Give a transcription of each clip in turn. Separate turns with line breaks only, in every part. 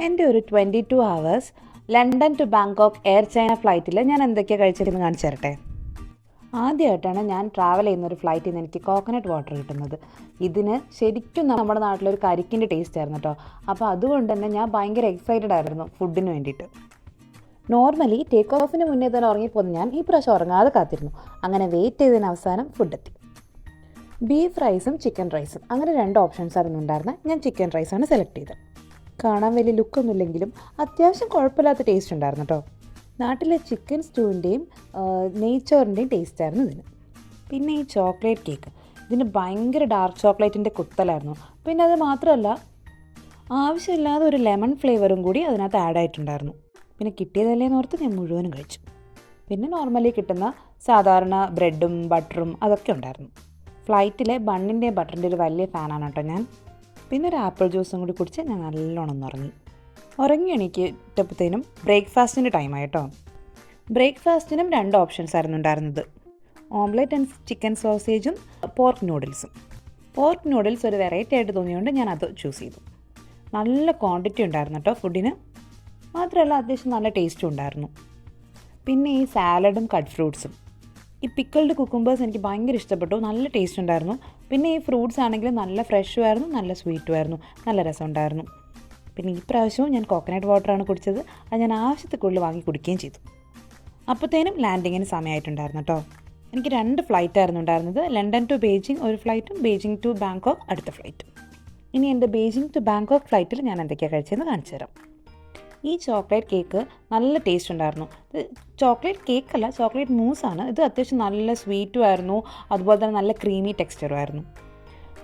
എൻ്റെ ഒരു 22 hours London to Bangkok Air China ഫ്ലൈറ്റിൽ ഞാൻ എന്തൊക്കെയാണ് കഴിച്ചിരുന്നു കാണിച്ചു തരട്ടെ. ആദ്യമായിട്ടാണ് ഞാൻ ട്രാവൽ ചെയ്യുന്നൊരു ഫ്ലൈറ്റിൽ നിന്ന് എനിക്ക് കോക്കനട്ട് വാട്ടർ കിട്ടുന്നത്. ഇതിന് ശരിക്കും നമ്മുടെ നാട്ടിലൊരു കരിക്കിൻ്റെ ടേസ്റ്റ് ആയിരുന്നു കേട്ടോ. അപ്പോൾ അതുകൊണ്ട് തന്നെ ഞാൻ ഭയങ്കര എക്സൈറ്റഡ് ആയിരുന്നു ഫുഡിന് വേണ്ടിയിട്ട്. നോർമലി ടേക്ക് ഓഫിന് മുന്നേ തന്നെ ഉറങ്ങിപ്പോന്ന് ഞാൻ ഈ പ്രാവശ്യം ഉറങ്ങാതെ കാത്തിരുന്നു. അങ്ങനെ വെയിറ്റ് ചെയ്തതിന് അവസാനം ഫുഡെത്തി. ബീഫ് റൈസും ചിക്കൻ റൈസും, അങ്ങനെ 2 ഓപ്ഷൻസ് ആയിരുന്നു ഉണ്ടായിരുന്നത്. ഞാൻ ചിക്കൻ റൈസാണ് സെലക്ട് ചെയ്തത്. കാണാൻ വലിയ ലുക്കൊന്നുമില്ലെങ്കിലും അത്യാവശ്യം കുഴപ്പമില്ലാത്ത ടേസ്റ്റ് ഉണ്ടായിരുന്നു കേട്ടോ. നാട്ടിലെ ചിക്കൻ സ്റ്റൂവിൻ്റെയും നെയ്ച്ചോറിൻ്റെയും ടേസ്റ്റ് ആയിരുന്നു ഇതിന്. പിന്നെ ഈ ചോക്ലേറ്റ് കേക്ക്, ഇതിന് ഭയങ്കര ഡാർക്ക് ചോക്ലേറ്റിൻ്റെ കുത്തലായിരുന്നു. പിന്നെ അത് മാത്രമല്ല, ആവശ്യമില്ലാതെ ഒരു ലെമൺ ഫ്ലേവറും കൂടി അതിനകത്ത് ആഡ് ആയിട്ടുണ്ടായിരുന്നു. പിന്നെ കിട്ടിയതല്ലേന്ന് ഓർത്ത് ഞാൻ മുഴുവനും കഴിച്ചു. പിന്നെ നോർമലി കിട്ടുന്ന സാധാരണ ബ്രെഡും ബട്ടറും അതൊക്കെ ഉണ്ടായിരുന്നു. ഫ്ലൈറ്റിലെ ബണ്ണിൻ്റെയും ബട്ടറിൻ്റെ ഒരു വലിയ ഫാനാണ് കേട്ടോ ഞാൻ. പിന്നെ ഒരു ആപ്പിൾ ജ്യൂസും കൂടി കുടിച്ച് ഞാൻ നല്ലോണം ഉറങ്ങി എണീക്കിട്ടപ്പോഴത്തേനും ബ്രേക്ക്ഫാസ്റ്റിൻ്റെ ടൈമായിട്ടോ. ബ്രേക്ക്ഫാസ്റ്റിനും 2 ഓപ്ഷൻസ് ആയിരുന്നു ഉണ്ടായിരുന്നത്. ഓംലെറ്റ് ആൻഡ് ചിക്കൻ സോസേജും പോർക്ക് നൂഡിൽസും. പോർക്ക് നൂഡിൽസ് ഒരു വെറൈറ്റി ആയിട്ട് തോന്നിയതുകൊണ്ട് ഞാൻ അത് ചൂസ് ചെയ്തു. നല്ല ക്വാണ്ടിറ്റി ഉണ്ടായിരുന്നു കേട്ടോ ഫുഡിന്. മാത്രമല്ല അത്യാവശ്യം നല്ല ടേസ്റ്റും ഉണ്ടായിരുന്നു. പിന്നെ ഈ സാലഡും കട്ട് ഫ്രൂട്ട്സും, ഈ പിക്കിൾഡ് കുക്കുംബേഴ്സ് എനിക്ക് ഭയങ്കര ഇഷ്ടപ്പെട്ടു. നല്ല ടേസ്റ്റ് ഉണ്ടായിരുന്നു. പിന്നെ ഈ ഫ്രൂട്ട്സ് ആണെങ്കിലും നല്ല ഫ്രഷും ആയിരുന്നു, നല്ല സ്വീറ്റും ആയിരുന്നു, നല്ല രസമുണ്ടായിരുന്നു. പിന്നെ ഈ പ്രാവശ്യവും ഞാൻ കോക്കനട്ട് വാട്ടറാണ് കുടിച്ചത്. അത് ഞാൻ ആവശ്യത്തിൽ കൂടുതൽ വാങ്ങി കുടിക്കുകയും ചെയ്തു. അപ്പോഴത്തേനും ലാൻഡിങ്ങിന് സമയമായിട്ടുണ്ടായിരുന്നു കേട്ടോ. എനിക്ക് 2 ഫ്ലൈറ്റായിരുന്നു ഉണ്ടായിരുന്നത്. ലണ്ടൻ ടു ബെയ്ജിങ് ഒരു ഫ്ലൈറ്റും ബെയ്ജിങ് ടു ബാങ്കോക്ക് അടുത്ത ഫ്ലൈറ്റും. ഇനി എൻ്റെ ബെയ്ജിങ് ടു ബാങ്കോക്ക് ഫ്ലൈറ്റിൽ ഞാൻ എന്തൊക്കെയാണ് കഴിച്ചതെന്ന് കാണിച്ചു തരാം. ഈ ചോക്ലേറ്റ് കേക്ക് നല്ല ടേസ്റ്റ് ഉണ്ടായിരുന്നു. ഇത് ചോക്ലേറ്റ് കേക്കല്ല, ചോക്ലേറ്റ് മൂസാണ്. ഇത് അത്യാവശ്യം നല്ല സ്വീറ്റും ആയിരുന്നു, അതുപോലെ തന്നെ നല്ല ക്രീമി ടെക്സ്ചറും ആയിരുന്നു.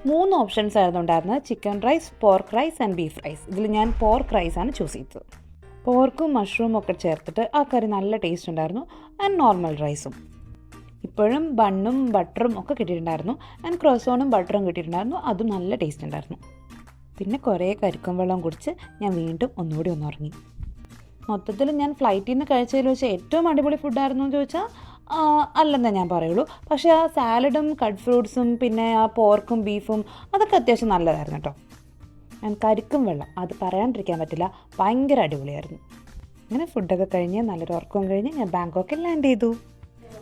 3 ഓപ്ഷൻസ് ആയിരുന്നു ഉണ്ടായിരുന്നത്: chicken rice, pork rice and beef rice. ഇതിൽ ഞാൻ പോർക്ക് റൈസാണ് ചൂസ് ചെയ്തത്. പോർക്കും മഷ്റൂമും ഒക്കെ ചേർത്തിട്ട് ആ കറി നല്ല ടേസ്റ്റ് ഉണ്ടായിരുന്നു. ആൻഡ് നോർമൽ റൈസും. ഇപ്പോഴും ബണ്ണും ബട്ടറും ഒക്കെ കിട്ടിയിട്ടുണ്ടായിരുന്നു. ആൻഡ് ക്രോസോണും ബട്ടറും കിട്ടിയിട്ടുണ്ടായിരുന്നു. അതും നല്ല ടേസ്റ്റ് ഉണ്ടായിരുന്നു. പിന്നെ കുറേ കരിക്കും വെള്ളം കുടിച്ച് ഞാൻ വീണ്ടും ഒന്നുകൂടി ഉറങ്ങി. മൊത്തത്തിൽ ഞാൻ ഫ്ലൈറ്റിൽ നിന്ന് കഴിച്ചതിൽ വെച്ച് ഏറ്റവും അടിപൊളി ഫുഡായിരുന്നു എന്ന് ചോദിച്ചാൽ അല്ലെന്നേ ഞാൻ പറയുള്ളൂ. പക്ഷേ ആ സാലഡും കട്ട് ഫ്രൂട്ട്സും പിന്നെ ആ പോർക്കും ബീഫും അതൊക്കെ അത്യാവശ്യം നല്ലതായിരുന്നു കേട്ടോ. ഞാൻ കരിക്കും വെള്ളം അത് പറയാണ്ടിരിക്കാൻ പറ്റില്ല, ഭയങ്കര അടിപൊളിയായിരുന്നു. അങ്ങനെ ഫുഡൊക്കെ കഴിഞ്ഞ് നല്ലൊരു ഉറക്കവും കഴിഞ്ഞ് ഞാൻ ബാങ്കോക്കിൽ ലാൻഡ് ചെയ്തു.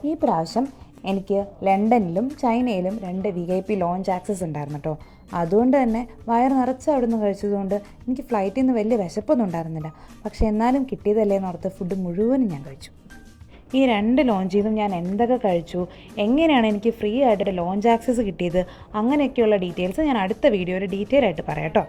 ഈ പ്രാവശ്യം എനിക്ക് ലണ്ടനിലും ചൈനയിലും 2 VIP ലോഞ്ച് ആക്സസ് ഉണ്ടായിരുന്നു കേട്ടോ. അതുകൊണ്ട് തന്നെ വയറ് നിറച്ച് അവിടെ നിന്ന് കഴിച്ചതുകൊണ്ട് എനിക്ക് ഫ്ലൈറ്റിൽ നിന്ന് വലിയ വിശപ്പൊന്നും ഉണ്ടായിരുന്നില്ല. പക്ഷേ എന്നാലും കിട്ടിയതല്ലേന്ന് ഓർത്ത് ഫുഡ് മുഴുവനും ഞാൻ കഴിച്ചു. ഈ 2 ലോഞ്ചിലും ഞാൻ എന്തൊക്കെ കഴിച്ചു, എങ്ങനെയാണ് എനിക്ക് ഫ്രീ ആയിട്ടൊരു ലോഞ്ച് ആക്സസ് കിട്ടിയത്, അങ്ങനെയൊക്കെയുള്ള ഡീറ്റെയിൽസ് ഞാൻ അടുത്ത വീഡിയോയിൽ ഡീറ്റെയിൽ ആയിട്ട് പറയാം കേട്ടോ.